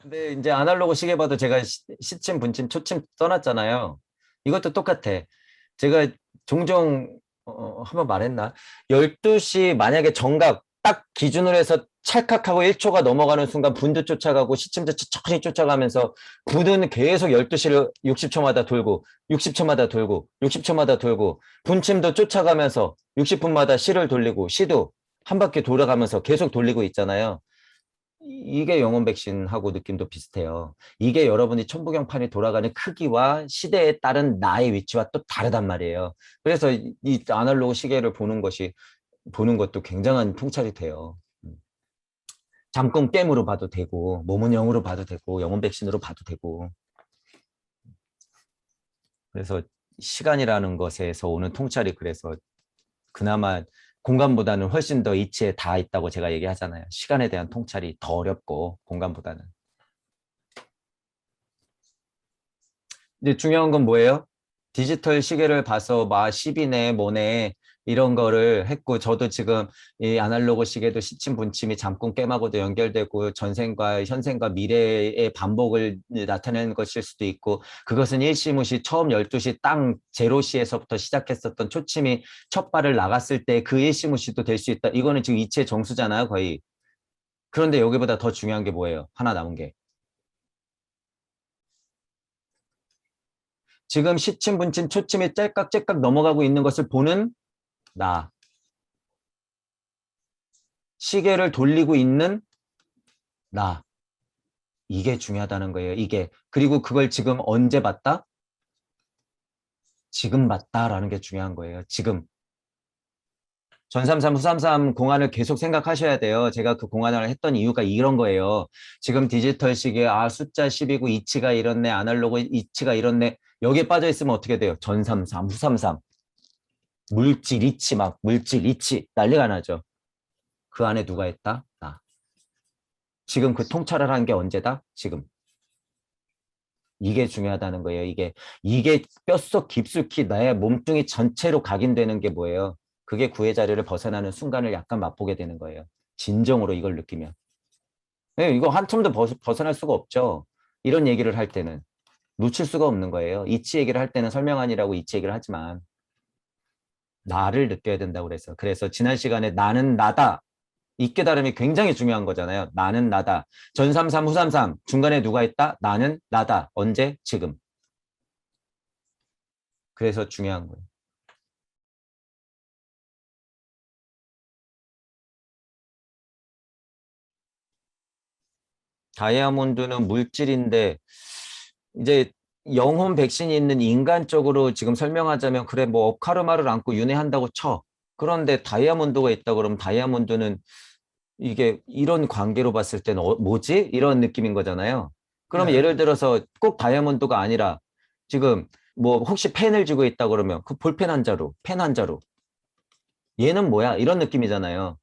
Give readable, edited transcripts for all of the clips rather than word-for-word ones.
근데 이제 아날로그 시계 봐도 제가 시침, 분침, 초침 써놨잖아요. 이것도 똑같아. 제가 종종 한번 말했나? 12시 만약에 정각 딱 기준으로 해서 찰칵하고 1초가 넘어가는 순간 분도 쫓아가고 시침도 천천히 쫓아가면서 분은 계속 12시를 60초마다 돌고 60초마다 돌고 60초마다 돌고 분침도 쫓아가면서 60분마다 시를 돌리고 시도 한 바퀴 돌아가면서 계속 돌리고 있잖아요. 이게 영혼 백신하고 느낌도 비슷해요. 이게 여러분이 천부경판이 돌아가는 크기와 시대에 따른 나의 위치와 또 다르단 말이에요. 그래서 이 아날로그 시계를 보는 것도 굉장한 통찰이 돼요. 잠금 게임으로 봐도 되고, 몸은 영으로 봐도 되고, 영혼 백신으로 봐도 되고. 그래서 시간이라는 것에서 오는 통찰이 그래서 그나마 공간보다는 훨씬 더 이치에 닿아 있다고 제가 얘기하잖아요. 시간에 대한 통찰이 더 어렵고 공간보다는. 근데 중요한 건 뭐예요? 디지털 시계를 봐서 막 10이네 뭐네 이런 거를 했고 저도 지금 이 아날로그 시계도 시침 분침이 잠금 깨마고도 연결되고 전생과 현생과 미래의 반복을 나타내는 것일 수도 있고 그것은 일시무시 처음 12시 땅 제로시에서부터 시작했었던 초침이 첫 발을 나갔을 때 그 일시무시도 될 수 있다. 이거는 지금 이치의 정수잖아요 거의. 그런데 여기보다 더 중요한 게 뭐예요? 하나 남은 게. 지금 시침, 분침, 초침이 짤깍짤깍 넘어가고 있는 것을 보는 나. 시계를 돌리고 있는 나. 이게 중요하다는 거예요. 이게. 그리고 그걸 지금 언제 봤다? 지금 봤다라는 게 중요한 거예요. 지금. 전삼삼, 후삼삼 공안을 계속 생각하셔야 돼요. 제가 그 공안을 했던 이유가 이런 거예요. 지금 디지털 시계, 숫자 10이고 이치가 이렇네, 아날로그 이치가 이렇네. 여기에 빠져 있으면 어떻게 돼요? 전삼삼, 후삼삼. 물질 이치 막, 물질 이치. 난리가 나죠. 그 안에 누가 있다? 나. 지금 그 통찰을 한 게 언제다? 지금. 이게 중요하다는 거예요. 이게 뼛속 깊숙이 나의 몸뚱이 전체로 각인되는 게 뭐예요? 그게 구의 자리를 벗어나는 순간을 약간 맛보게 되는 거예요. 진정으로 이걸 느끼면. 네, 이거 한참도 벗어날 수가 없죠. 이런 얘기를 할 때는. 놓칠 수가 없는 거예요. 이치 얘기를 할 때는 설명하니라고 이치 얘기를 하지만 나를 느껴야 된다고 그래서. 그래서 지난 시간에 나는 나다. 이 깨달음이 굉장히 중요한 거잖아요. 나는 나다. 전삼삼 후삼삼 중간에 누가 있다? 나는 나다. 언제? 지금. 그래서 중요한 거예요. 다이아몬드는 물질인데 이제 영혼 백신이 있는 인간적으로 지금 설명하자면 그래 뭐 업카르마를 안고 윤회한다고 쳐. 그런데 다이아몬드가 있다 그러면 다이아몬드는 이게 이런 관계로 봤을 때는 뭐지? 이런 느낌인 거잖아요. 그러면 네. 예를 들어서 꼭 다이아몬드가 아니라 지금 뭐 혹시 펜을 쥐고 있다 그러면 그 볼펜 한 자루, 펜 한 자루. 얘는 뭐야? 이런 느낌이잖아요.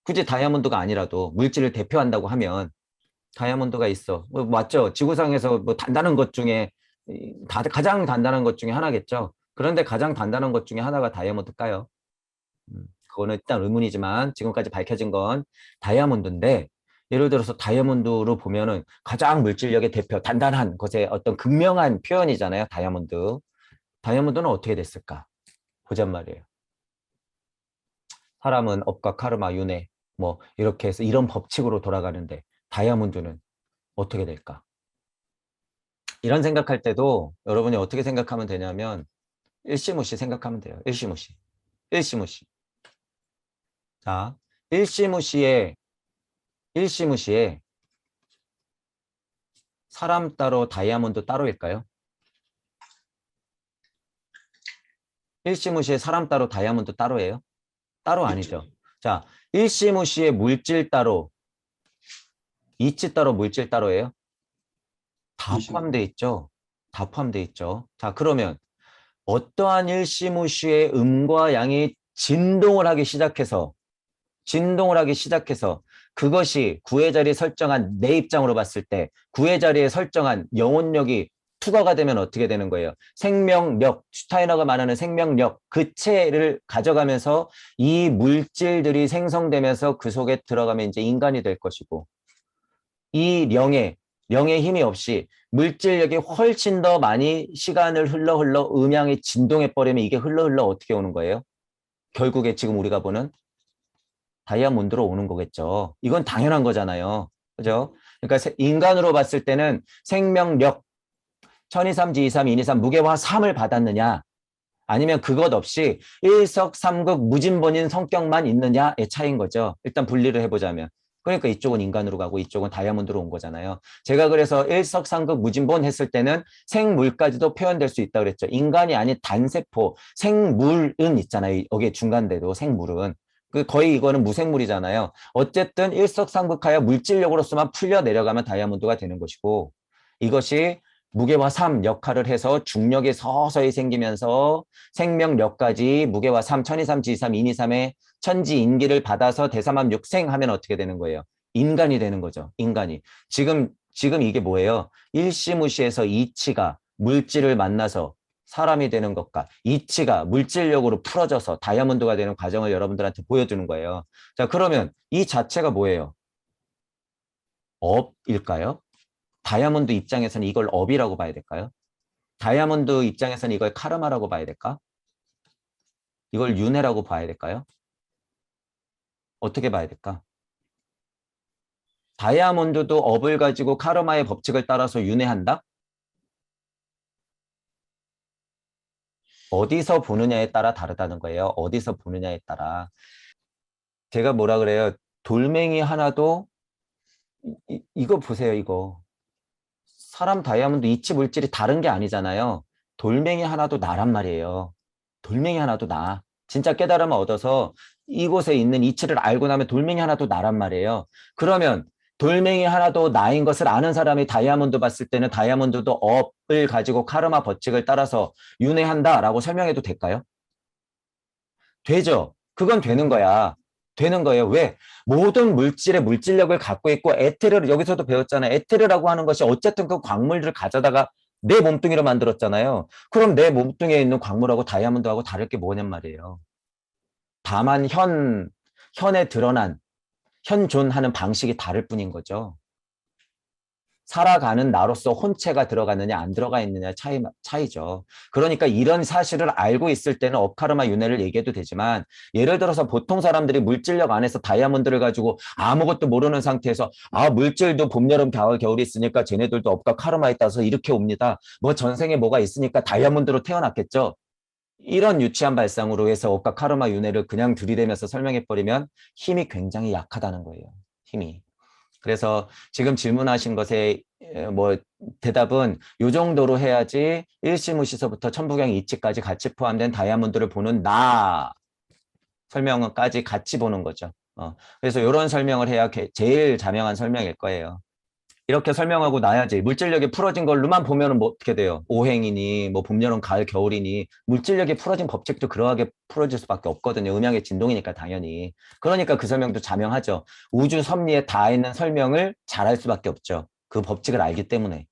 굳이 다이아몬드가 아니라도 물질을 대표한다고 하면 다이아몬드가 있어. 뭐 맞죠? 지구상에서 뭐 단단한 것 중에 가장 단단한 것 중에 하나겠죠. 그런데 가장 단단한 것 중에 하나가 다이아몬드일까요? 그거는 일단 의문이지만 지금까지 밝혀진 건 다이아몬드인데 예를 들어서 다이아몬드로 보면은 가장 물질력의 대표 단단한 것의 어떤 극명한 표현이잖아요. 다이아몬드. 다이아몬드는 어떻게 됐을까? 보잔 말이에요. 사람은 업과 카르마, 윤회 뭐 이렇게 해서 이런 법칙으로 돌아가는데 다이아몬드는 어떻게 될까? 이런 생각할 때도 여러분이 어떻게 생각하면 되냐면 일시무시 생각하면 돼요. 일시무시. 일시무시. 자, 일시무시에 일시무시에 사람 따로 다이아몬드 따로일까요? 일시무시에 사람 따로 다이아몬드 따로예요? 따로 그렇죠. 아니죠. 자, 일시무시에 물질 따로, 이치 따로, 물질 따로예요? 다 일시는 포함되어 있죠. 다 포함되어 있죠. 자, 그러면 어떠한 일시무시의 음과 양이 진동을 하기 시작해서 그것이 구의 자리에 설정한 내 입장으로 봤을 때 구의 자리에 설정한 영혼력이 투과가 되면 어떻게 되는 거예요? 생명력, 슈타이너가 말하는 생명력, 그 체를 가져가면서 이 물질들이 생성되면서 그 속에 들어가면 이제 인간이 될 것이고 이 령의 힘이 없이 물질력이 훨씬 더 많이 시간을 흘러 음양이 진동해 버리면 이게 흘러 어떻게 오는 거예요? 결국에 지금 우리가 보는 다이아몬드로 오는 거겠죠. 이건 당연한 거잖아요. 그죠? 그러니까 인간으로 봤을 때는 생명력 1023, 지이삼, 인이삼 무게와 3을 받았느냐 아니면 그것 없이 일석삼극 무진본인 성격만 있느냐의 차이인 거죠. 일단 분리를 해보자면. 그러니까 이쪽은 인간으로 가고 이쪽은 다이아몬드로 온 거잖아요. 제가 그래서 일석삼극 무진본 했을 때는 생물까지도 표현될 수 있다고 그랬죠. 인간이 아닌 단세포, 생물은 있잖아요. 여기에 중간대도 생물은. 거의 이거는 무생물이잖아요. 어쨌든 일석삼극하여 물질력으로서만 풀려 내려가면 다이아몬드가 되는 것이고 이것이 무게와 3 역할을 해서 중력이 서서히 생기면서 생명력까지 무게와 3, 천이삼, 지삼, 인이삼의 천지인기를 받아서 대삼함 육생하면 어떻게 되는 거예요? 인간이 되는 거죠. 인간이. 지금 이게 뭐예요? 일시무시해서 이치가 물질을 만나서 사람이 되는 것과 이치가 물질력으로 풀어져서 다이아몬드가 되는 과정을 여러분들한테 보여주는 거예요. 자, 그러면 이 자체가 뭐예요? 업일까요? 다이아몬드 입장에서는 이걸 업이라고 봐야 될까요? 다이아몬드 입장에서는 이걸 카르마라고 봐야 될까? 이걸 윤회라고 봐야 될까요? 어떻게 봐야 될까? 다이아몬드도 업을 가지고 카르마의 법칙을 따라서 윤회한다? 어디서 보느냐에 따라 다르다는 거예요. 어디서 보느냐에 따라. 제가 뭐라 그래요? 돌멩이 하나도 이거 보세요, 이거. 사람 다이아몬드 이치 물질이 다른 게 아니잖아요. 돌멩이 하나도 나란 말이에요. 돌멩이 하나도 나. 진짜 깨달음을 얻어서 이곳에 있는 이치를 알고 나면 돌멩이 하나도 나란 말이에요. 그러면 돌멩이 하나도 나인 것을 아는 사람이 다이아몬드 봤을 때는 다이아몬드도 업을 가지고 카르마 법칙을 따라서 윤회한다라고 설명해도 될까요? 되죠. 그건 되는 거야. 되는 거예요. 왜? 모든 물질의 물질력을 갖고 있고 에테르를 여기서도 배웠잖아요. 에테르라고 하는 것이 어쨌든 그 광물들을 가져다가 내 몸뚱이로 만들었잖아요. 그럼 내 몸뚱이에 있는 광물하고 다이아몬드하고 다를 게 뭐냔 말이에요. 다만 현에 드러난 현존하는 방식이 다를 뿐인 거죠. 살아가는 나로서 혼체가 들어가느냐 안 들어가 있느냐 차이죠. 그러니까 이런 사실을 알고 있을 때는 업카르마 윤회를 얘기해도 되지만 예를 들어서 보통 사람들이 물질력 안에서 다이아몬드를 가지고 아무것도 모르는 상태에서 물질도 봄, 여름, 가을, 겨울이 있으니까 쟤네들도 업과 카르마에 따라서 이렇게 옵니다. 뭐 전생에 뭐가 있으니까 다이아몬드로 태어났겠죠. 이런 유치한 발상으로 해서 업과 카르마 윤회를 그냥 들이대면서 설명해버리면 힘이 굉장히 약하다는 거예요. 힘이. 그래서 지금 질문하신 것에 뭐 대답은 요 정도로 해야지 일시무시서부터 천부경 이치까지 같이 포함된 다이아몬드를 보는 나 설명까지 같이 보는 거죠. 그래서 이런 설명을 해야 제일 자명한 설명일 거예요. 이렇게 설명하고 나야지 물질력이 풀어진 걸로만 보면은 뭐 어떻게 돼요? 오행이니 뭐 봄, 여름, 가을, 겨울이니 물질력이 풀어진 법칙도 그러하게 풀어질 수밖에 없거든요. 음양의 진동이니까 당연히. 그러니까 그 설명도 자명하죠. 우주 섭리에 다 있는 설명을 잘할 수밖에 없죠. 그 법칙을 알기 때문에.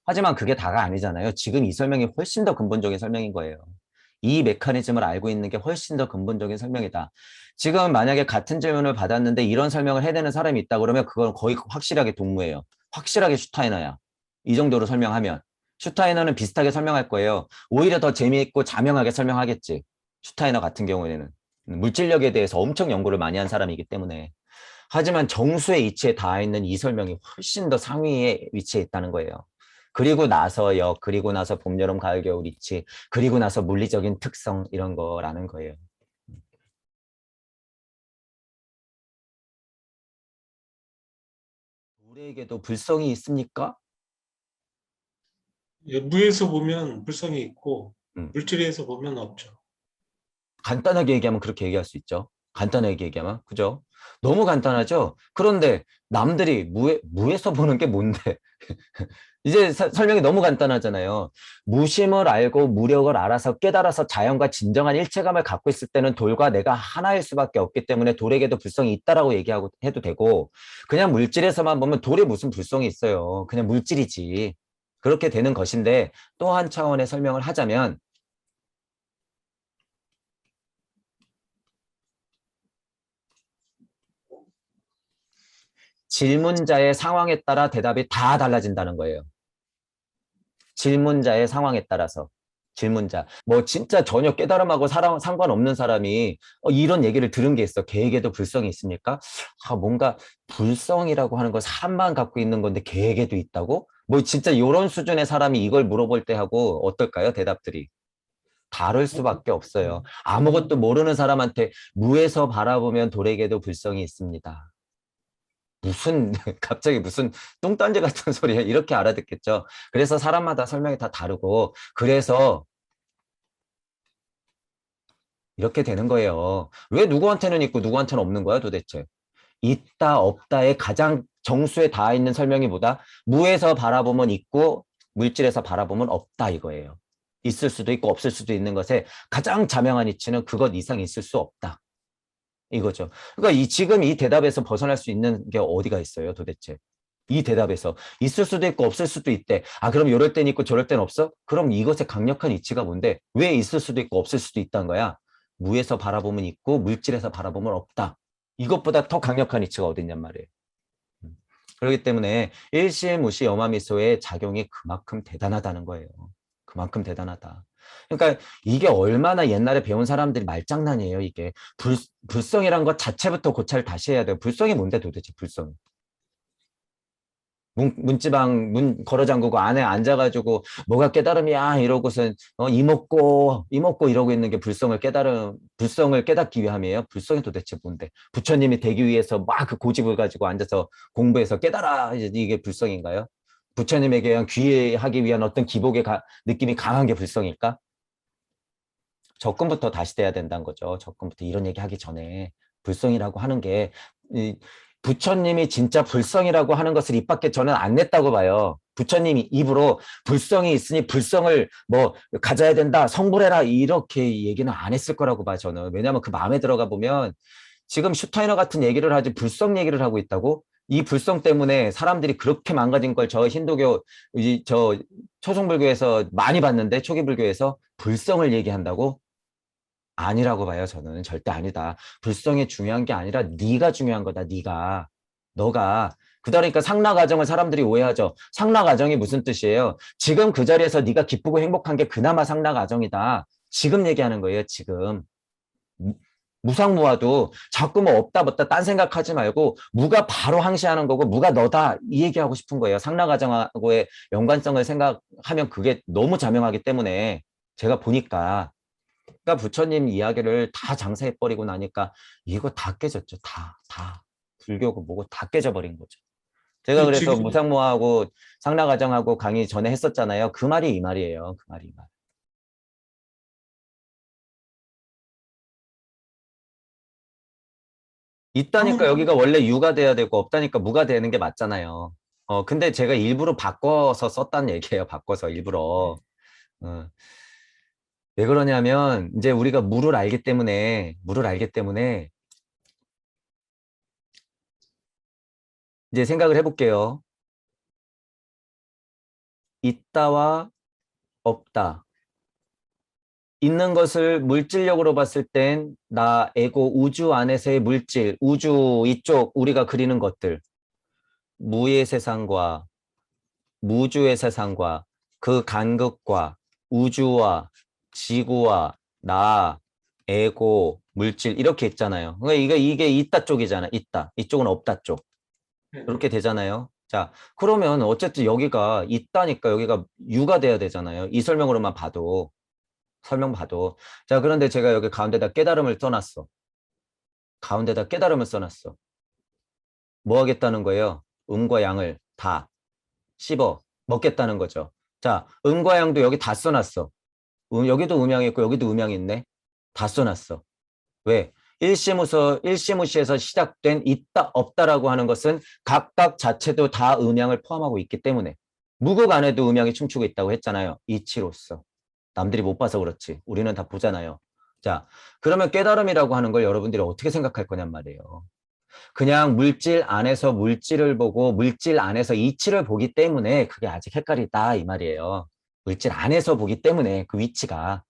하지만 그게 다가 아니잖아요. 지금 이 설명이 훨씬 더 근본적인 설명인 거예요. 이 메커니즘을 알고 있는 게 훨씬 더 근본적인 설명이다. 지금 만약에 같은 질문을 받았는데 이런 설명을 해내는 사람이 있다 그러면 그건 거의 확실하게 동무예요. 확실하게 슈타이너야. 이 정도로 설명하면. 슈타이너는 비슷하게 설명할 거예요. 오히려 더 재미있고 자명하게 설명하겠지. 슈타이너 같은 경우에는. 물질력에 대해서 엄청 연구를 많이 한 사람이기 때문에. 하지만 정수의 이치에 닿아 있는 이 설명이 훨씬 더 상위에 위치해 있다는 거예요. 그리고 나서 봄, 여름, 가을, 겨울 이치, 그리고 나서 물리적인 특성 이런 거라는 거예요. 우리에게도 불성이 있습니까? 예, 무에서 보면 불성이 있고 음. 물질에서 보면 없죠. 간단하게 얘기하면 그렇게 얘기할 수 있죠. 간단하게 얘기하면. 그죠? 너무 간단하죠? 그런데 남들이 무에서 보는 게 뭔데? 이제 설명이 너무 간단하잖아요. 무심을 알고 무력을 알아서 깨달아서 자연과 진정한 일체감을 갖고 있을 때는 돌과 내가 하나일 수밖에 없기 때문에 돌에게도 불성이 있다라고 얘기하고 해도 되고 그냥 물질에서만 보면 돌에 무슨 불성이 있어요. 그냥 물질이지. 그렇게 되는 것인데 또 한 차원의 설명을 하자면 질문자의 상황에 따라 대답이 다 달라진다는 거예요. 질문자의 상황에 따라서. 질문자. 뭐 진짜 전혀 깨달음하고 상관없는 사람이 이런 얘기를 들은 게 있어. 개에게도 불성이 있습니까? 뭔가 불성이라고 하는 걸 사람만 갖고 있는 건데 개에게도 있다고? 뭐 진짜 이런 수준의 사람이 이걸 물어볼 때 하고 어떨까요? 대답들이. 다를 수밖에 없어요. 아무것도 모르는 사람한테 무에서 바라보면 돌에게도 불성이 있습니다. 무슨 갑자기 무슨 뚱딴지 같은 소리야 이렇게 알아듣겠죠. 그래서 사람마다 설명이 다 다르고 그래서 이렇게 되는 거예요. 왜 누구한테는 있고 누구한테는 없는 거야 도대체. 있다 없다의 가장 정수에 닿아 있는 설명이 뭐다? 무에서 바라보면 있고 물질에서 바라보면 없다 이거예요. 있을 수도 있고 없을 수도 있는 것에 가장 자명한 이치는 그것 이상 있을 수 없다. 이거죠. 그러니까 지금 이 대답에서 벗어날 수 있는 게 어디가 있어요, 도대체? 이 대답에서 있을 수도 있고 없을 수도 있대. 그럼 이럴 땐 있고 저럴 땐 없어? 그럼 이것의 강력한 이치가 뭔데? 왜 있을 수도 있고 없을 수도 있다는 거야? 무에서 바라보면 있고 물질에서 바라보면 없다. 이것보다 더 강력한 이치가 어디 있냔 말이에요. 그렇기 때문에 일시무시 여마미소의 작용이 그만큼 대단하다는 거예요. 그만큼 대단하다. 그러니까 이게 얼마나 옛날에 배운 사람들이 말장난이에요. 이게 불성이란 것 자체부터 고찰을 다시 해야 돼요. 불성이 뭔데 도대체 불성이. 문지방 문 걸어 잠그고 안에 앉아가지고 뭐가 깨달음이야 이러고선 이먹고 이러고 있는 게 불성을 깨닫기 위함이에요. 불성이 도대체 뭔데? 부처님이 되기 위해서 막 그 고집을 가지고 앉아서 공부해서 깨달아 이게 불성인가요? 부처님에게 그냥 귀하기 위한 어떤 기복의 느낌이 강한 게 불성일까? 접근부터 다시 돼야 된다는 거죠. 접근부터 이런 얘기 하기 전에 불성이라고 하는 게 부처님이 진짜 불성이라고 하는 것을 입 밖에 저는 안 냈다고 봐요. 부처님이 입으로 불성이 있으니 불성을 뭐 가져야 된다, 성불해라 이렇게 얘기는 안 했을 거라고 봐요. 저는. 왜냐하면 그 마음에 들어가 보면 지금 슈타이너 같은 얘기를 하지 불성 얘기를 하고 있다고? 이 불성 때문에 사람들이 그렇게 망가진 걸 저 힌두교, 저 초승불교에서 많이 봤는데 초기 불교에서 불성을 얘기한다고? 아니라고 봐요. 저는 절대 아니다. 불성이 중요한 게 아니라 네가 중요한 거다. 네가. 너가. 그러니까 상락아정을 사람들이 오해하죠. 상락아정이 무슨 뜻이에요? 지금 그 자리에서 네가 기쁘고 행복한 게 그나마 상락아정이다. 지금 얘기하는 거예요. 지금. 무상무화도 자꾸 뭐 없다 없다 딴 생각하지 말고 무가 바로 항시하는 거고 무가 너다 이 얘기하고 싶은 거예요. 상락아정하고의 연관성을 생각하면 그게 너무 자명하기 때문에 제가 보니까 그러니까 부처님 이야기를 다 장사해버리고 나니까 이거 다 깨졌죠. 다. 불교고 뭐고 다 깨져버린 거죠. 제가 근데 그래서 지금 무상무하고 상락아정하고 강의 전에 했었잖아요. 그 말이 이 말이에요. 그 말이 이 말. 있다니까 한번 여기가 원래 유가 돼야 되고 없다니까 무가 되는 게 맞잖아요. 근데 제가 일부러 바꿔서 썼다는 얘기예요. 바꿔서 일부러. 어. 왜 그러냐면 이제 우리가 물을 알기 때문에 이제 생각을 해볼게요. 있다와 없다. 있는 것을 물질력으로 봤을 땐 나, 에고, 우주 안에서의 물질, 우주 이쪽 우리가 그리는 것들, 무의 세상과 무주의 세상과 그 간극과 우주와 지구와 나, 에고, 물질 이렇게 있잖아요. 그러니까 이게 있다 쪽이잖아. 있다. 이쪽은 없다 쪽. 이렇게 되잖아요. 자, 그러면 어쨌든 여기가 있다니까 여기가 유가 돼야 되잖아요. 이 설명으로만 봐도. 설명 봐도. 자, 그런데 제가 여기 가운데다 깨달음을 써놨어. 가운데다 깨달음을 써놨어. 뭐 하겠다는 거예요? 음과 양을 다 씹어 먹겠다는 거죠. 자, 음과 양도 여기 다 써놨어. 여기도 음양이 있고 여기도 음양이 있네. 다 써놨어. 왜? 일시무시에서 시작된 있다, 없다라고 하는 것은 각각 자체도 다 음양을 포함하고 있기 때문에 무극 안에도 음양이 춤추고 있다고 했잖아요. 이치로서. 남들이 못 봐서 그렇지. 우리는 다 보잖아요. 자, 그러면 깨달음이라고 하는 걸 여러분들이 어떻게 생각할 거냔 말이에요. 그냥 물질 안에서 물질을 보고 물질 안에서 이치를 보기 때문에 그게 아직 헷갈리다 이 말이에요. 물질 안에서 보기 때문에 그 위치가.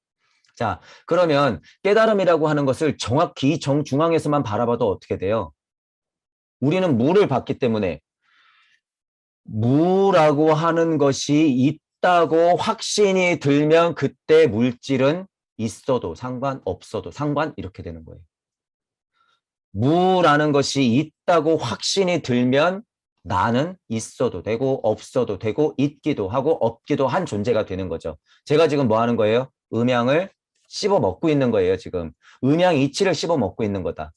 자, 그러면 깨달음이라고 하는 것을 정확히 정중앙에서만 바라봐도 어떻게 돼요? 우리는 무를 봤기 때문에 무라고 하는 것이 있다고 확신이 들면 그때 물질은 있어도 상관없어도 상관 이렇게 되는 거예요. 무라는 것이 있다고 확신이 들면 나는 있어도 되고 없어도 되고 있기도 하고 없기도 한 존재가 되는 거죠. 제가 지금 뭐 하는 거예요? 음양을 씹어 먹고 있는 거예요, 지금. 음양 이치를 씹어 먹고 있는 거다.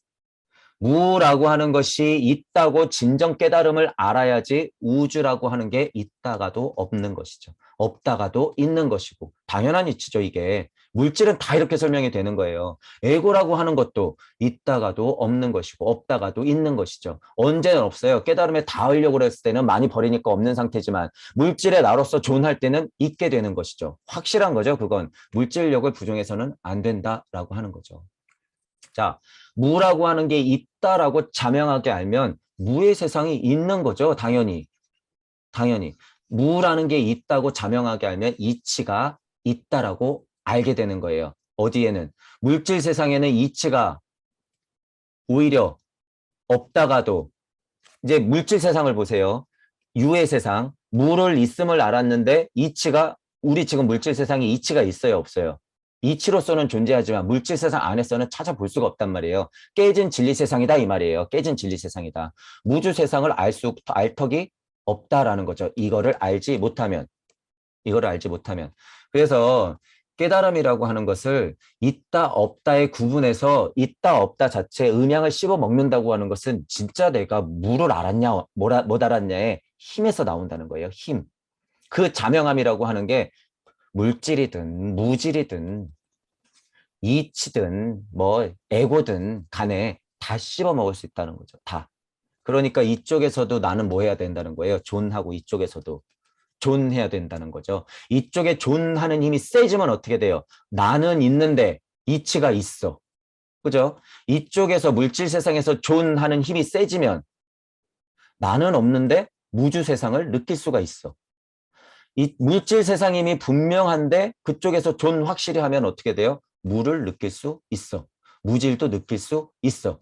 무라고 하는 것이 있다고 진정 깨달음을 알아야지 우주라고 하는 게 있다가도 없는 것이죠. 없다가도 있는 것이고 당연한 이치죠, 이게. 물질은 다 이렇게 설명이 되는 거예요. 에고라고 하는 것도 있다가도 없는 것이고 없다가도 있는 것이죠. 언제는 없어요. 깨달음에 닿으려고 그랬을 때는 많이 버리니까 없는 상태지만 물질의 나로서 존할 때는 있게 되는 것이죠. 확실한 거죠, 그건. 물질력을 부정해서는 안 된다라고 하는 거죠. 자, 무라고 하는 게 있다라고 자명하게 알면 무의 세상이 있는 거죠. 당연히. 당연히. 무라는 게 있다고 자명하게 알면 이치가 있다라고 알게 되는 거예요. 어디에는? 물질 세상에는 이치가 오히려 없다가도 이제 물질 세상을 보세요. 유의 세상. 무를 있음을 알았는데 이치가 우리 지금 물질 세상에 이치가 있어요, 없어요? 이치로서는 존재하지만 물질 세상 안에서는 찾아볼 수가 없단 말이에요. 깨진 진리 세상이다 이 말이에요. 깨진 진리 세상이다. 무주 세상을 알 턱이 없다라는 거죠. 이거를 알지 못하면. 이거를 알지 못하면. 그래서 깨달음이라고 하는 것을 있다 없다의 구분해서 있다 없다 자체의 음양을 씹어 먹는다고 하는 것은 진짜 내가 무를 알았냐 못 알았냐의 힘에서 나온다는 거예요. 힘. 그 자명함이라고 하는 게 물질이든 무질이든 이치든 뭐 에고든 간에 다 씹어 먹을 수 있다는 거죠. 다. 그러니까 이쪽에서도 나는 뭐 해야 된다는 거예요. 존하고 이쪽에서도 존해야 된다는 거죠. 이쪽에 존하는 힘이 세지면 어떻게 돼요? 나는 있는데 이치가 있어. 그죠? 이쪽에서 물질 세상에서 존하는 힘이 세지면 나는 없는데 무주 세상을 느낄 수가 있어. 이 물질 세상 힘이 분명한데 그쪽에서 존 확실히 하면 어떻게 돼요? 무를 느낄 수 있어. 무질도 느낄 수 있어.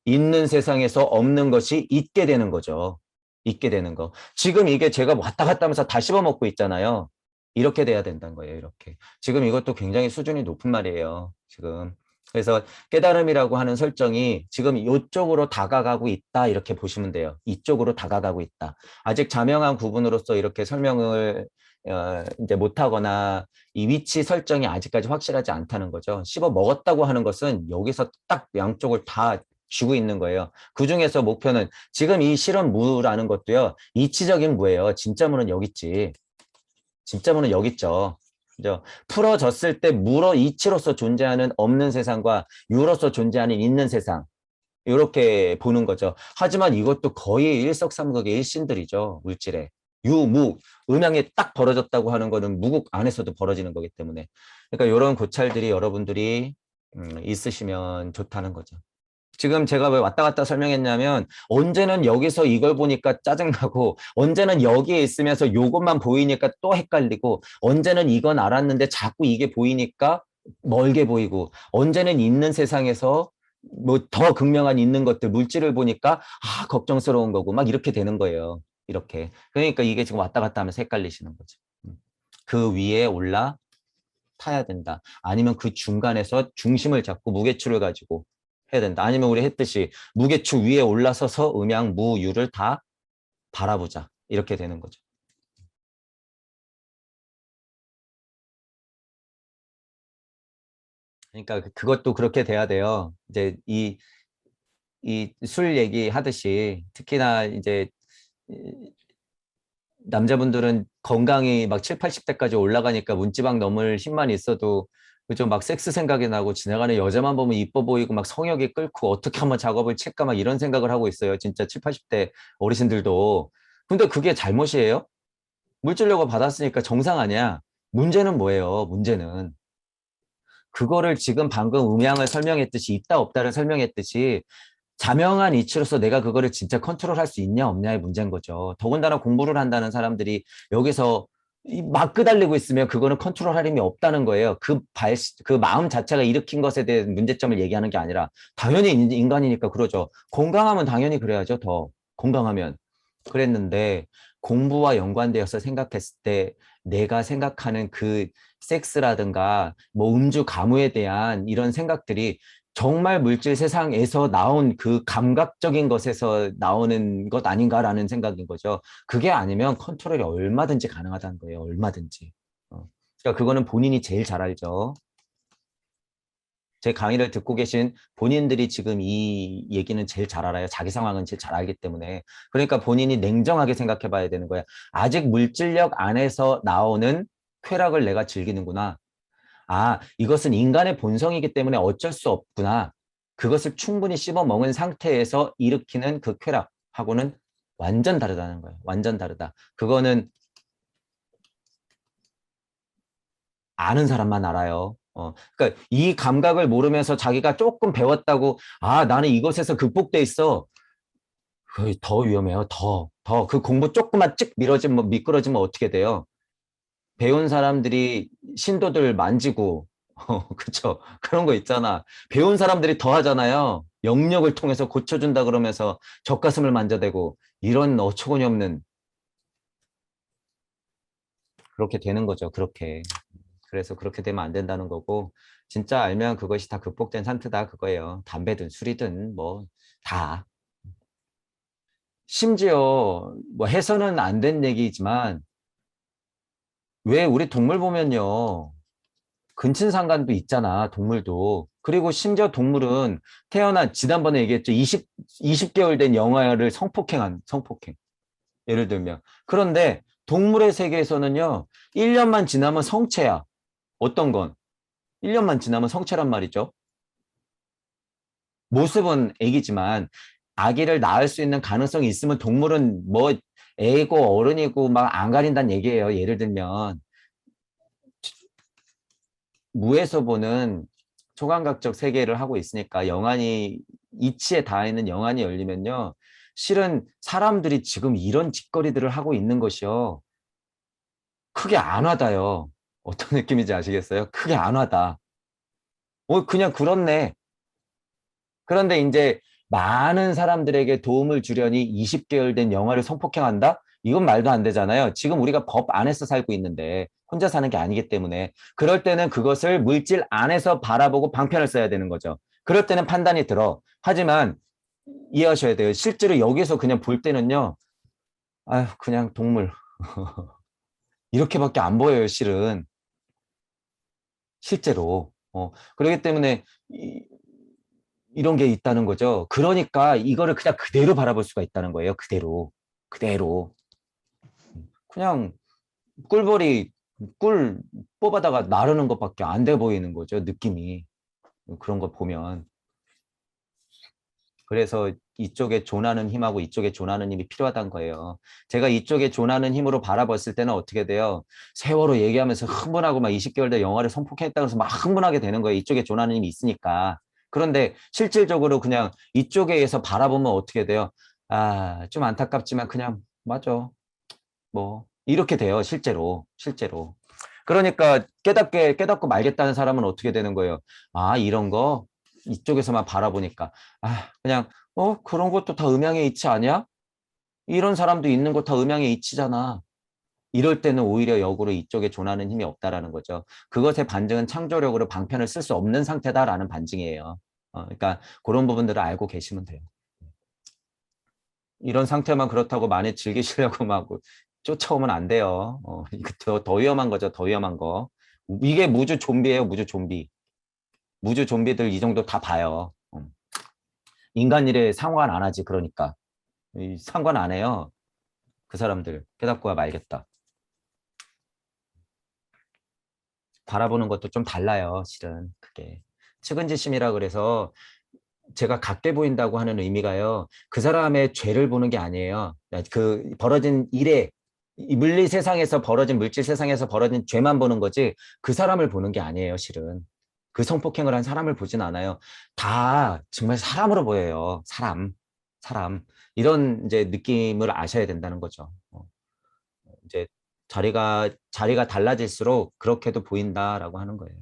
있는 세상에서 없는 것이 있게 되는 거죠. 있게 되는 거. 지금 이게 제가 왔다 갔다 하면서 다 씹어먹고 있잖아요. 이렇게 돼야 된다는 거예요. 이렇게. 지금 이것도 굉장히 수준이 높은 말이에요. 지금. 그래서 깨달음이라고 하는 설정이 지금 이쪽으로 다가가고 있다. 이렇게 보시면 돼요. 이쪽으로 다가가고 있다. 아직 자명한 구분으로서 이렇게 설명을 이제 못하거나 이 위치 설정이 아직까지 확실하지 않다는 거죠. 씹어 먹었다고 하는 것은 여기서 딱 양쪽을 다 쥐고 있는 거예요. 그 중에서 목표는 지금 이 실은 무라는 것도요. 이치적인 무예요. 진짜 무는 여기 있지. 진짜 무는 여기 있죠. 그죠? 풀어졌을 때 무로 이치로서 존재하는 없는 세상과 유로서 존재하는 있는 세상. 이렇게 보는 거죠. 하지만 이것도 거의 일석삼극의 일신들이죠. 물질에. 유, 무, 음양이 딱 벌어졌다고 하는 거는 무국 안에서도 벌어지는 거기 때문에. 그러니까 이런 고찰들이 여러분들이 있으시면 좋다는 거죠. 지금 제가 왜 왔다 갔다 설명했냐면 언제는 여기서 이걸 보니까 짜증나고 언제는 여기에 있으면서 요것만 보이니까 또 헷갈리고 언제는 이건 알았는데 자꾸 이게 보이니까 멀게 보이고 언제는 있는 세상에서 뭐 더 극명한 있는 것들 물질을 보니까 아 걱정스러운 거고 막 이렇게 되는 거예요. 이렇게. 그러니까 이게 지금 왔다 갔다 하면서 헷갈리시는 거죠. 그 위에 올라 타야 된다. 아니면 그 중간에서 중심을 잡고 무게추를 가지고 해야 된다. 아니면 우리 했듯이 무게추 위에 올라서서 음양, 무, 유를 다 바라보자. 이렇게 되는 거죠. 그러니까 그것도 그렇게 돼야 돼요. 이제 이 술 얘기 하듯이 특히나 이제 남자분들은 건강이 막 7, 80대까지 올라가니까 문지방 넘을 힘만 있어도 그죠? 막 섹스 생각이 나고 지나가는 여자만 보면 이뻐 보이고 막 성욕이 끓고 어떻게 하면 작업을 칠까 막 이런 생각을 하고 있어요. 진짜 7, 80대 어르신들도. 근데 그게 잘못이에요? 물질력을 받았으니까 정상 아니야. 문제는 뭐예요? 문제는. 그거를 지금 방금 음양을 설명했듯이 있다 없다를 설명했듯이 자명한 이치로서 내가 그거를 진짜 컨트롤할 수 있냐 없냐의 문제인 거죠. 더군다나 공부를 한다는 사람들이 여기서 막 끄달리고 있으면 그거는 컨트롤할 힘이 없다는 거예요. 그 마음 자체가 일으킨 것에 대한 문제점을 얘기하는 게 아니라 당연히 인간이니까 그러죠. 건강하면 당연히 그래야죠. 더 건강하면. 그랬는데 공부와 연관되어서 생각했을 때 내가 생각하는 그 섹스라든가 뭐 음주 가무에 대한 이런 생각들이 정말 물질 세상에서 나온 그 감각적인 것에서 나오는 것 아닌가라는 생각인 거죠. 그게 아니면 컨트롤이 얼마든지 가능하다는 거예요. 얼마든지. 그러니까 그거는 본인이 제일 잘 알죠. 제 강의를 듣고 계신 본인들이 지금 이 얘기는 제일 잘 알아요. 자기 상황은 제일 잘 알기 때문에. 그러니까 본인이 냉정하게 생각해 봐야 되는 거야. 아직 물질력 안에서 나오는 쾌락을 내가 즐기는구나. 아, 이것은 인간의 본성이기 때문에 어쩔 수 없구나. 그것을 충분히 씹어 먹은 상태에서 일으키는 그 쾌락하고는 완전 다르다는 거예요. 완전 다르다. 그거는 아는 사람만 알아요. 그러니까 이 감각을 모르면서 자기가 조금 배웠다고, 아, 나는 이것에서 극복돼 있어. 더 위험해요. 더. 그 공부 조금만 찍 미끄러지면 어떻게 돼요? 배운 사람들이 신도들 만지고, 그쵸. 그런 거 있잖아. 배운 사람들이 더 하잖아요. 영역을 통해서 고쳐준다 그러면서 젖가슴을 만져대고, 이런 어처구니 없는, 그렇게 되는 거죠. 그렇게. 그래서 그렇게 되면 안 된다는 거고, 진짜 알면 그것이 다 극복된 상태다 그거예요. 담배든 술이든 뭐 다. 심지어 뭐 해서는 안 된 얘기지만 왜 우리 동물 보면요. 근친상간도 있잖아, 동물도. 그리고 심지어 동물은 지난번에 얘기했죠. 20개월 된 영아를 성폭행. 예를 들면. 그런데 동물의 세계에서는요, 1년만 지나면 성체야. 어떤 건? 1년만 지나면 성체란 말이죠. 모습은 애기지만 아기를 낳을 수 있는 가능성이 있으면 동물은 뭐 애고 어른이고 막 안 가린다는 얘기예요. 예를 들면 무에서 보는 초감각적 세계를 하고 있으니까 영안이 이치에 닿아있는 영안이 열리면요. 실은 사람들이 지금 이런 짓거리들을 하고 있는 것이요. 크게 안 와닿아요. 어떤 느낌인지 아시겠어요? 크게 안 와닿아. 그냥 그렇네. 그런데 이제 많은 사람들에게 도움을 주려니 20개월 된 영아를 성폭행한다? 이건 말도 안 되잖아요. 지금 우리가 법 안에서 살고 있는데 혼자 사는 게 아니기 때문에 그럴 때는 그것을 물질 안에서 바라보고 방편을 써야 되는 거죠. 그럴 때는 판단이 들어. 하지만 이해하셔야 돼요. 실제로 여기서 그냥 볼 때는요. 아휴, 그냥 동물. 이렇게밖에 안 보여요, 실은. 실제로. 그렇기 때문에 이런 게 있다는 거죠. 그러니까 이거를 그냥 그대로 바라볼 수가 있다는 거예요. 그대로. 그대로. 그냥 꿀벌이 꿀 뽑아다가 나르는 것밖에 안 돼 보이는 거죠. 느낌이. 그런 거 보면. 그래서 이쪽에 존하는 힘하고 이쪽에 존하는 힘이 필요하다는 거예요. 제가 이쪽에 존하는 힘으로 바라봤을 때는 어떻게 돼요? 세월호 얘기하면서 흥분하고 막 20개월 된 영화를 성폭행했다고 해서 막 흥분하게 되는 거예요. 이쪽에 존하는 힘이 있으니까. 그런데 실질적으로 그냥 이쪽에서 바라보면 어떻게 돼요? 아, 좀 안타깝지만 그냥 맞아. 뭐 이렇게 돼요. 실제로. 그러니까 깨닫고 말겠다는 사람은 어떻게 되는 거예요? 아, 이런 거 이쪽에서만 바라보니까 그냥 그런 것도 다 음양의 이치 아니야? 이런 사람도 있는 거 다 음양의 이치잖아. 이럴 때는 오히려 역으로 이쪽에 존하는 힘이 없다라는 거죠. 그것의 반증은 창조력으로 방편을 쓸 수 없는 상태다라는 반증이에요. 그러니까 그런 부분들을 알고 계시면 돼요. 이런 상태만 그렇다고 많이 즐기시려고 막 쫓아오면 안 돼요. 이거 더 위험한 거죠. 더 위험한 거. 이게 무주 좀비예요. 무주 좀비. 무주 좀비들 이 정도 다 봐요. 인간 일에 상관 안 하지. 그러니까. 상관 안 해요. 그 사람들 깨닫고야 말겠다. 바라보는 것도 좀 달라요. 실은 그게. 측은지심이라 그래서 제가 같게 보인다고 하는 의미가요. 그 사람의 죄를 보는 게 아니에요. 그 벌어진 일에 이 물질 세상에서 벌어진 죄만 보는 거지 그 사람을 보는 게 아니에요, 실은. 그 성폭행을 한 사람을 보진 않아요. 다 정말 사람으로 보여요. 사람. 이런 이제 느낌을 아셔야 된다는 거죠. 이제 자리가 달라질수록 그렇게도 보인다라고 하는 거예요.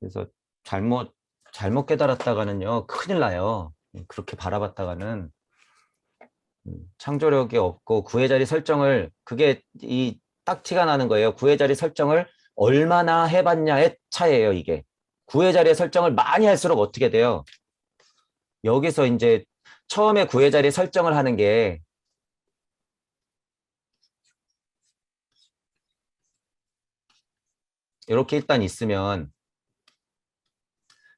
그래서 잘못 깨달았다가는요, 큰일 나요. 그렇게 바라봤다가는 창조력이 없고 구의 자리 설정을 그게 딱 티가 나는 거예요. 구의 자리 설정을 얼마나 해봤냐의 차이예요, 이게. 구의 자리의 설정을 많이 할수록 어떻게 돼요? 여기서 이제 처음에 구의 자리 설정을 하는 게 이렇게 일단 있으면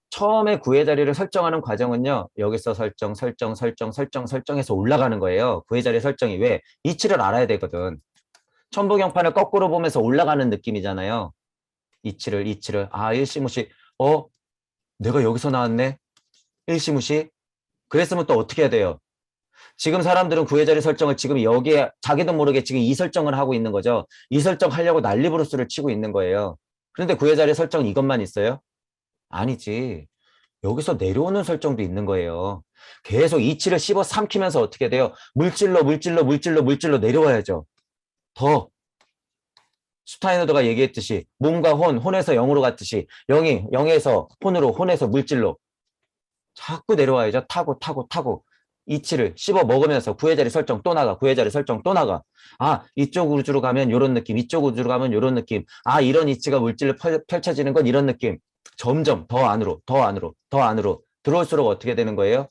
처음에 구의 자리를 설정하는 과정은요. 여기서 설정해서 올라가는 거예요. 구의 자리 설정이 왜? 이치를 알아야 되거든. 천부경판을 거꾸로 보면서 올라가는 느낌이잖아요. 이치를. 아, 일시무시. 내가 여기서 나왔네. 일시무시. 그랬으면 또 어떻게 해야 돼요? 지금 사람들은 구의 자리 설정을 지금 여기에 자기도 모르게 지금 이 설정을 하고 있는 거죠. 이 설정 하려고 난리부르스를 치고 있는 거예요. 그런데 구의 자리 설정 이것만 있어요? 아니지. 여기서 내려오는 설정도 있는 거예요. 계속 이치를 씹어 삼키면서 어떻게 돼요? 물질로 내려와야죠. 더 슈타이너드가 얘기했듯이 몸과 혼에서 영으로 갔듯이 영에서 혼으로, 혼에서 물질로 자꾸 내려와야죠. 타고 이치를 씹어 먹으면서 구의 자리 설정 또 나가, 구의 자리 설정 또 나가. 아, 이쪽 우주로 가면 이런 느낌, 이쪽 우주로 가면 이런 느낌. 아, 이런 이치가 물질로 펼쳐지는 건 이런 느낌. 점점 더 안으로 들어올수록 어떻게 되는 거예요?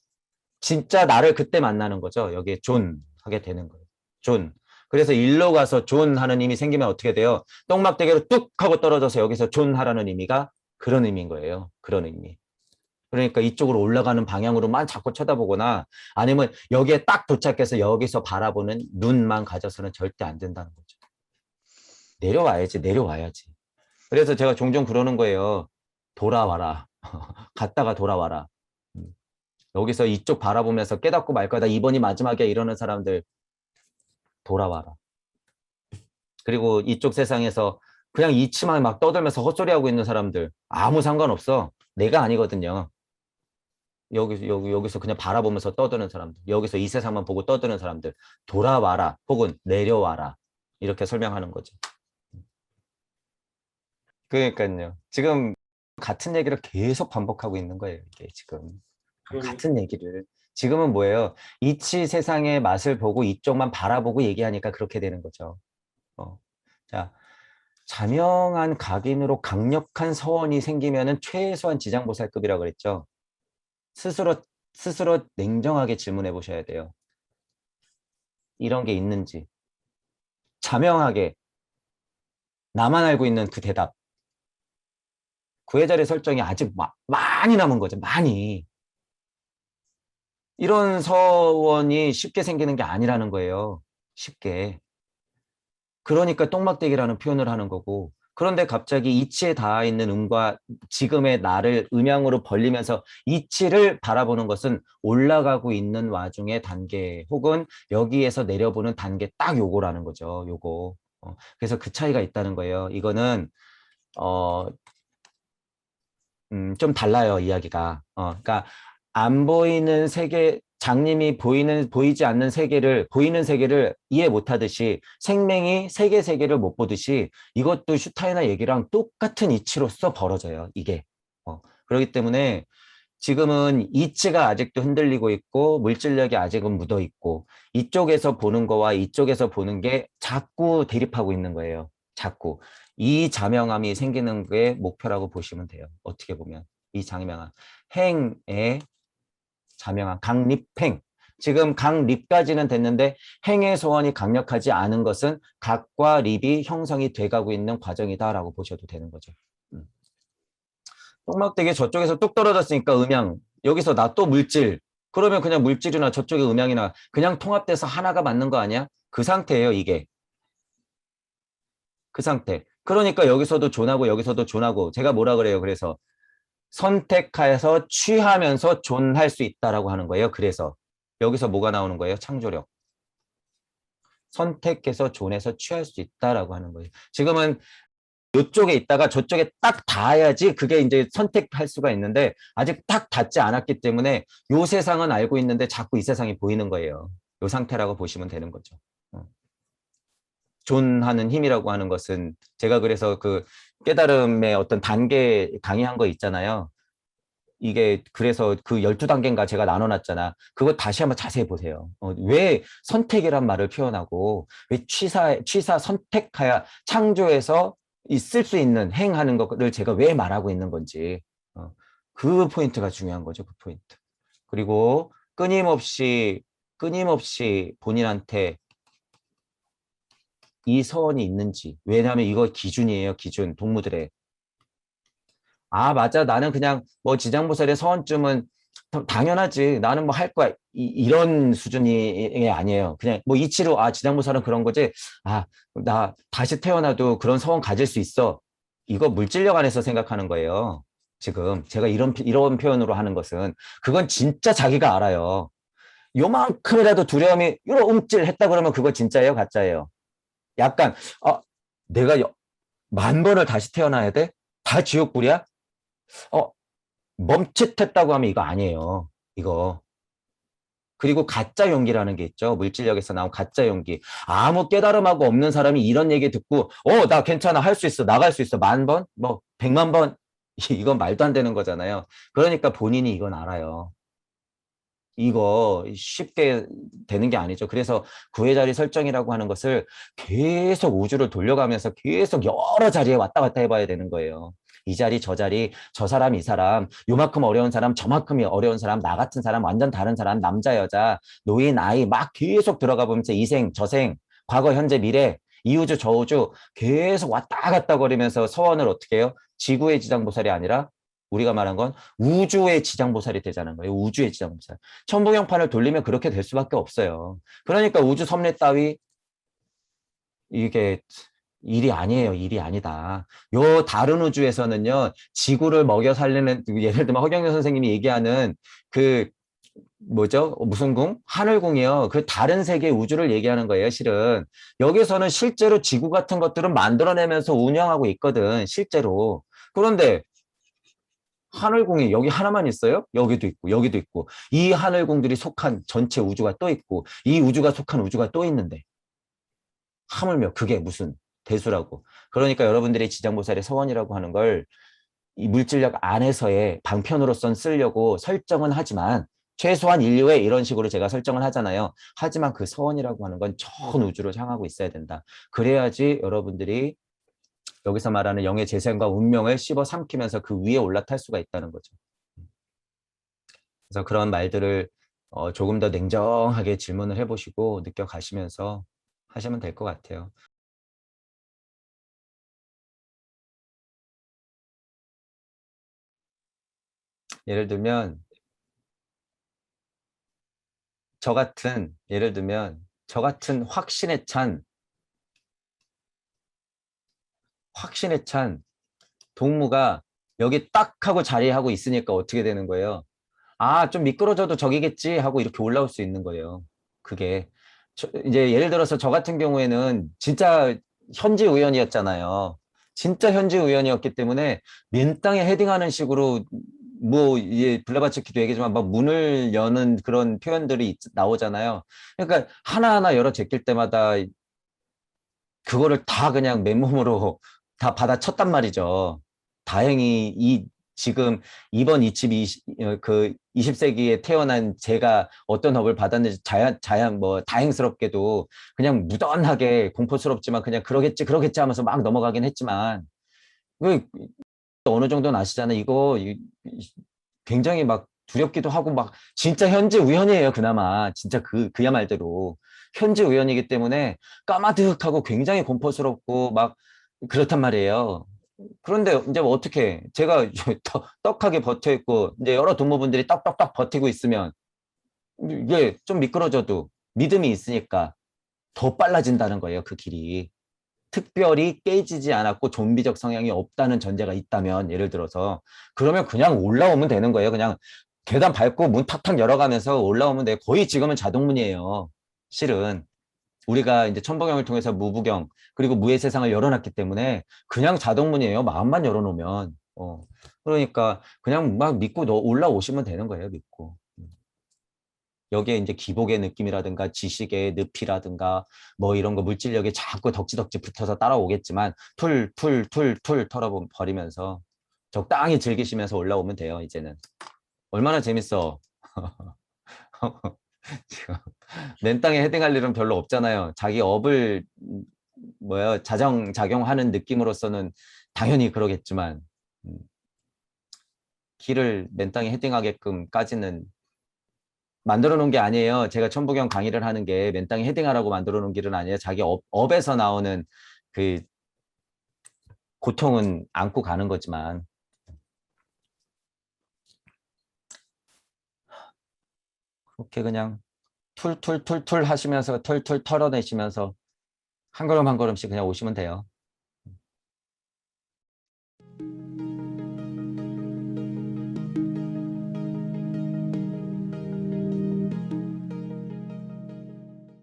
진짜 나를 그때 만나는 거죠. 여기에 존 하게 되는 거예요. 존. 그래서 일로 가서 존 하는 힘이 생기면 어떻게 돼요? 똥막대기로 뚝 하고 떨어져서 여기서 존 하라는 의미가 그런 의미인 거예요. 그런 의미. 그러니까 이쪽으로 올라가는 방향으로만 자꾸 쳐다보거나 아니면 여기에 딱 도착해서 여기서 바라보는 눈만 가져서는 절대 안 된다는 거죠. 내려와야지. 그래서 제가 종종 그러는 거예요. 돌아와라. 갔다가 돌아와라. 여기서 이쪽 바라보면서 깨닫고 말 거다. 이번이 마지막이야 이러는 사람들 돌아와라. 그리고 이쪽 세상에서 그냥 이치만 막 떠들면서 헛소리하고 있는 사람들 아무 상관없어. 내가 아니거든요. 여기서 그냥 바라보면서 떠드는 사람들, 여기서 이 세상만 보고 떠드는 사람들, 돌아와라 혹은 내려와라 이렇게 설명하는 거죠. 그러니까요. 지금 같은 얘기를 계속 반복하고 있는 거예요. 이게 지금 그러니 같은 얘기를. 지금은 뭐예요? 이치 세상의 맛을 보고 이쪽만 바라보고 얘기하니까 그렇게 되는 거죠. 자, 자명한 각인으로 강력한 서원이 생기면은 최소한 지장보살급이라고 그랬죠. 스스로 냉정하게 질문해 보셔야 돼요. 이런 게 있는지. 자명하게 나만 알고 있는 그 대답. 구의 자리 설정이 아직 많이 남은 거죠. 많이. 이런 서원이 쉽게 생기는 게 아니라는 거예요. 쉽게. 그러니까 똥막대기라는 표현을 하는 거고. 그런데 갑자기 이치에 닿아 있는 음과 지금의 나를 음양으로 벌리면서 이치를 바라보는 것은 올라가고 있는 와중의 단계 혹은 여기에서 내려보는 단계 딱 요거라는 거죠. 요거. 그래서 그 차이가 있다는 거예요. 이거는 좀 달라요, 이야기가. 그러니까 안 보이는 세계, 장님이 보이지 않는 세계를, 보이는 세계를 이해 못 하듯이 생명이 세계를 못 보듯이 이것도 슈타이너 얘기랑 똑같은 이치로서 벌어져요, 이게. 그렇기 때문에 지금은 이치가 아직도 흔들리고 있고 물질력이 아직은 묻어 있고 이쪽에서 보는 거와 이쪽에서 보는 게 자꾸 대립하고 있는 거예요. 자꾸. 이 자명함이 생기는 게 목표라고 보시면 돼요. 어떻게 보면. 이 자명함. 행의 자명함. 강립행. 지금 강립까지는 됐는데 행의 소원이 강력하지 않은 것은 각과 립이 형성이 돼가고 있는 과정이다라고 보셔도 되는 거죠. 똥막대기 저쪽에서 뚝 떨어졌으니까 음양. 여기서 나 또 물질. 그러면 그냥 물질이나 저쪽의 음양이나 그냥 통합돼서 하나가 맞는 거 아니야? 그 상태예요, 이게. 그 상태. 그러니까 여기서도 존하고 여기서도 존하고 제가 뭐라 그래요? 그래서 선택해서 취하면서 존할 수 있다라고 하는 거예요. 그래서 여기서 뭐가 나오는 거예요? 창조력. 선택해서 존해서 취할 수 있다라고 하는 거예요. 지금은 이쪽에 있다가 저쪽에 딱 닿아야지 그게 이제 선택할 수가 있는데 아직 딱 닿지 않았기 때문에 요 세상은 알고 있는데 자꾸 이 세상이 보이는 거예요. 요 상태라고 보시면 되는 거죠. 존하는 힘이라고 하는 것은 제가 그래서 그 깨달음의 어떤 단계 강의한 거 있잖아요. 이게 그래서 그 12단계인가 제가 나눠놨잖아. 그거 다시 한번 자세히 보세요. 왜 선택이란 말을 표현하고 왜 취사 선택하야 창조해서 있을 수 있는 행하는 것을 제가 왜 말하고 있는 건지 그 포인트가 중요한 거죠. 그 포인트. 그리고 끊임없이 본인한테 이 서원이 있는지. 왜냐하면 이거 기준이에요. 기준. 동무들의. 아, 맞아. 나는 그냥 뭐 지장보살의 서원쯤은 당연하지. 나는 뭐 할 거야. 이런 수준이 아니에요. 그냥 뭐 이치로 아, 지장보살은 그런 거지. 아, 나 다시 태어나도 그런 서원 가질 수 있어. 이거 물질력 안에서 생각하는 거예요. 지금 제가 이런 표현으로 하는 것은 그건 진짜 자기가 알아요. 요만큼이라도 두려움이 이런 움찔했다 그러면 그거 진짜예요, 가짜예요. 약간 내가 10,000번을 다시 태어나야 돼? 다 지옥불이야? 어, 멈칫했다고 하면 이거 아니에요. 이거. 그리고 가짜 용기라는 게 있죠. 물질력에서 나온 가짜 용기. 아무 깨달음하고 없는 사람이 이런 얘기 듣고, 나 괜찮아. 할 수 있어. 나갈 수 있어. 10,000번? 뭐, 100만 번? 이건 말도 안 되는 거잖아요. 그러니까 본인이 이건 알아요. 이거 쉽게 되는 게 아니죠. 그래서 구의 자리 설정이라고 하는 것을 계속 우주를 돌려가면서 계속 여러 자리에 왔다 갔다 해봐야 되는 거예요. 이 자리, 저 자리, 저 사람, 이 사람, 요만큼 어려운 사람, 저만큼 어려운 사람, 나 같은 사람, 완전 다른 사람, 남자, 여자, 노인, 아이 막 계속 들어가 보면서 이생, 저생, 과거, 현재, 미래, 이 우주, 저 우주 계속 왔다 갔다 거리면서 서원을 어떻게 해요? 지구의 지장보살이 아니라 우리가 말한 건 우주의 지장보살이 되자는 거예요. 우주의 지장보살. 천부경판을 돌리면 그렇게 될 수밖에 없어요. 그러니까 우주 섭리 따위 이게 일이 아니에요. 일이 아니다. 요 다른 우주에서는요. 지구를 먹여 살리는 예를 들면 허경영 선생님이 얘기하는 그 뭐죠? 무슨 궁? 하늘궁이요. 그 다른 세계 우주를 얘기하는 거예요, 실은. 여기서는 실제로 지구 같은 것들은 만들어내면서 운영하고 있거든, 실제로. 그런데 하늘궁이 여기 하나만 있어요? 여기도 있고, 여기도 있고. 이 하늘궁들이 속한 전체 우주가 또 있고, 이 우주가 속한 우주가 또 있는데. 하물며 그게 무슨 대수라고. 그러니까 여러분들이 지장보살의 서원이라고 하는 걸 이 물질력 안에서의 방편으로선 쓰려고 설정은 하지만 최소한 인류에 이런 식으로 제가 설정을 하잖아요. 하지만 그 서원이라고 하는 건 전 우주로 향하고 있어야 된다. 그래야지 여러분들이 여기서 말하는 영의 재생과 운명을 씹어 삼키면서 그 위에 올라탈 수가 있다는 거죠. 그래서 그런 말들을 조금 더 냉정하게 질문을 해보시고 느껴가시면서 하시면 될 것 같아요. 예를 들면 예를 들면 저 같은 확신에 찬 동무가 여기 딱 하고 자리하고 있으니까 어떻게 되는 거예요? 아, 좀 미끄러져도 저기겠지 하고 이렇게 올라올 수 있는 거예요. 그게 이제 예를 들어서 저 같은 경우에는 진짜 현지 우연이었잖아요. 진짜 현지 우연이었기 때문에 맨 땅에 헤딩하는 식으로 뭐 이제 블라바츠키도 얘기지만 막 문을 여는 그런 표현들이 나오잖아요. 그러니까 하나하나 열어 제낄 때마다 그거를 다 그냥 맨몸으로 다 받아쳤단 말이죠. 다행히 지금 이번 20세기에 태어난 제가 어떤 업을 받았는지 뭐 다행스럽게도 그냥 무던하게 공포스럽지만 그냥 그러겠지 하면서 막 넘어가긴 했지만 그 어느 정도는 아시잖아요. 이거 굉장히 막 두렵기도 하고 막 진짜 현지 우연이에요. 그나마 진짜 그야말대로 현지 우연이기 때문에 까마득하고 굉장히 공포스럽고 막 그렇단 말이에요. 그런데 이제 뭐 어떻게 제가 떡하게 버텨 있고 이제 여러 동무분들이 떡떡떡 버티고 있으면 이게 좀 미끄러져도 믿음이 있으니까 더 빨라진다는 거예요. 그 길이. 특별히 깨지지 않았고 좀비적 성향이 없다는 전제가 있다면 예를 들어서 그러면 그냥 올라오면 되는 거예요. 그냥 계단 밟고 문 탁탁 열어가면서 올라오면 돼. 거의 지금은 자동문이에요. 실은. 우리가 이제 천부경을 통해서 무부경 그리고 무의 세상을 열어놨기 때문에 그냥 자동문이에요. 마음만 열어놓으면. 그러니까 그냥 막 믿고 올라오시면 되는 거예요. 믿고. 여기에 이제 기복의 느낌이라든가 지식의 늪이라든가 뭐 이런 거 물질력이 자꾸 덕지덕지 붙어서 따라오겠지만 툴 털어버리면서 적당히 즐기시면서 올라오면 돼요. 이제는. 얼마나 재밌어. 지금 맨 땅에 헤딩할 일은 별로 없잖아요. 자기 업을 자정작용하는 느낌으로서는 당연히 그러겠지만 길을 맨 땅에 헤딩하게끔까지는 만들어 놓은 게 아니에요. 제가 천부경 강의를 하는 게 맨 땅에 헤딩하라고 만들어 놓은 길은 아니에요. 자기 업에서 나오는 그 고통은 안고 가는 거지만 그렇게 그냥 툴툴툴툴 하시면서 툴툴 털어내시면서 한 걸음 한 걸음씩 그냥 오시면 돼요.